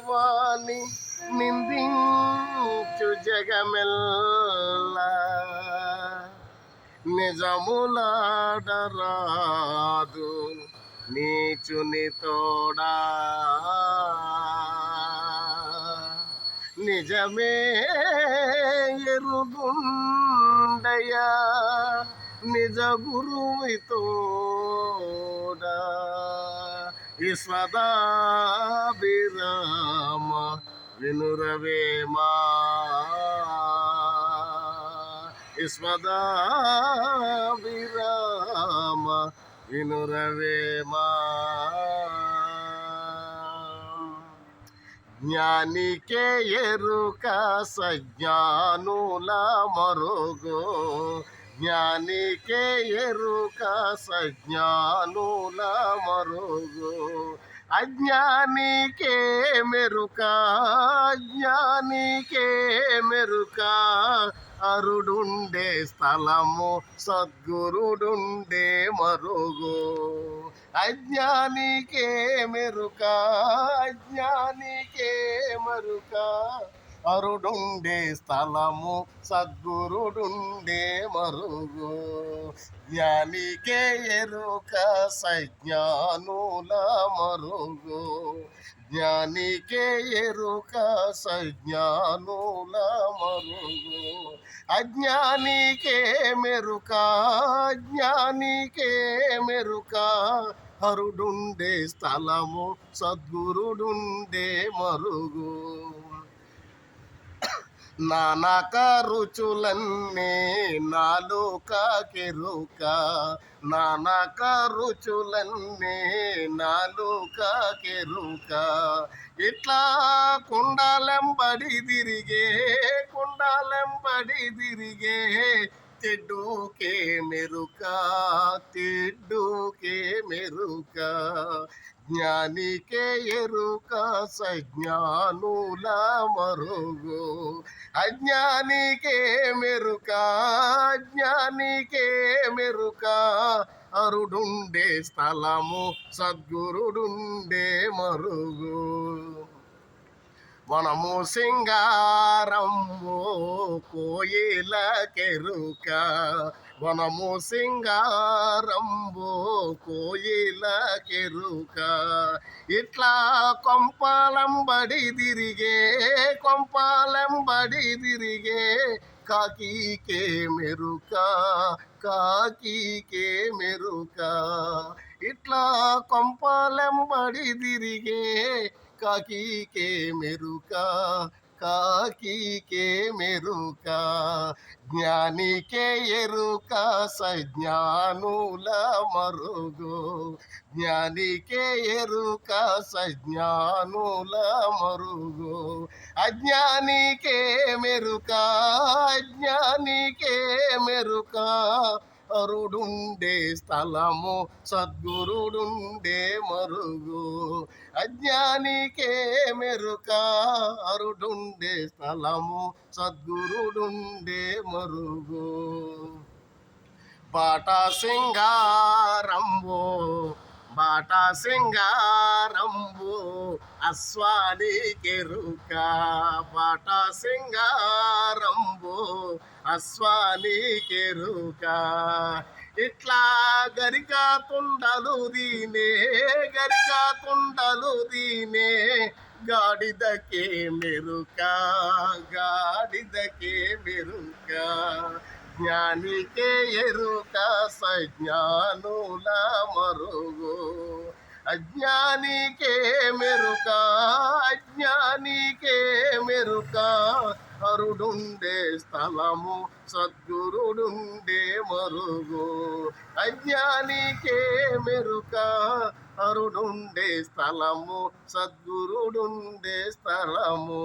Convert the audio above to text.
వాని నిందించు జగమెల్ల నిజములాడరాదు నీచుని తోడా నిజమే ఎరుగుండయా నిజ గురువి తోడా విశ్వదాభిరామ వినురవేమా విశ్వదాభిరామ వినురవేమా జ్ఞానికే ఎరుక సజ్ఞానుల మరుగు జ్ఞానికే ఎరుక సజ్ఞానుల మరుగు అజ్ఞానికే మెరుక అజ్ఞానికే మెరుక అరుడుండే స్థలము సద్గురుడుండే మరుగు అజ్ఞానికే మెరుక అజ్ఞానికే మరుక అరుడుండే స్థలము సద్గురుడుండే మరుగు జ్ఞానికే ఎరుక సజ్ఞానుల మరుగు జ్ఞానికే ఎరుక సజ్ఞానుల మరుగు అజ్ఞానికే మెరుక అజ్ఞానికే మెరుక హరుడుండే స్థలము సద్గురుడుండే మరుగు నానక రుచులన్నీ నాలుకకెరుక నానక రుచులన్నీ నాలుకకెరుక ఇట్లా కుండాలెంబడి తిరిగే తెడ్డుకే మెరుక తెడ్డుకే మెరుక జ్ఞానికే ఎరుక సజ్ఞానుల మరుగు అజ్ఞానికే మెరుక అజ్ఞానికే మెరుక అరుడుండే స్థలము సద్గురుడుండే మరుగు వనము సింగారము కోయిల కెరుక వనము సింగారంబు కోయిల కెరుక ఇట్లా కొంపాలంబడి తిరిగే కాకికే మెరుక కాకికే మెరుక ఇట్లా కొంపాలంబడి తిరిగే కాకికే మెరుక కాకికే మెరుక జ్ఞానికే ఎరుక సజ్ఞానుల మరుగు జ్ఞానికే ఎరుక సజ్ఞానుల మరుగు అజ్ఞానికే మెరుక అజ్ఞానికే మెరుక అరుడుండే స్థలము సద్గురుడుండే మరుగు అజ్ఞానికే మెరుక అరుడుండే స్థలము సద్గురుడుండే మరుగు బాటా సింగారంబు అశ్వానికెరుక బాటా సింగారంబు అశ్వానికెరుక ఇట్లా గరికా తుండలు దీనే గాడిదకే మెరుక గాడిదకే మెరుక జ్ఞానికే ఎరుక సజ్ఞానుల మరుగు అజ్ఞానికే మెరుక అజ్ఞానికే మెరుక అరుడుండే స్థలము సద్గురుడుండే మరుగు అజ్ఞానికే మెరుక అరుడుండే స్థలము సద్గురుడుండే స్థలము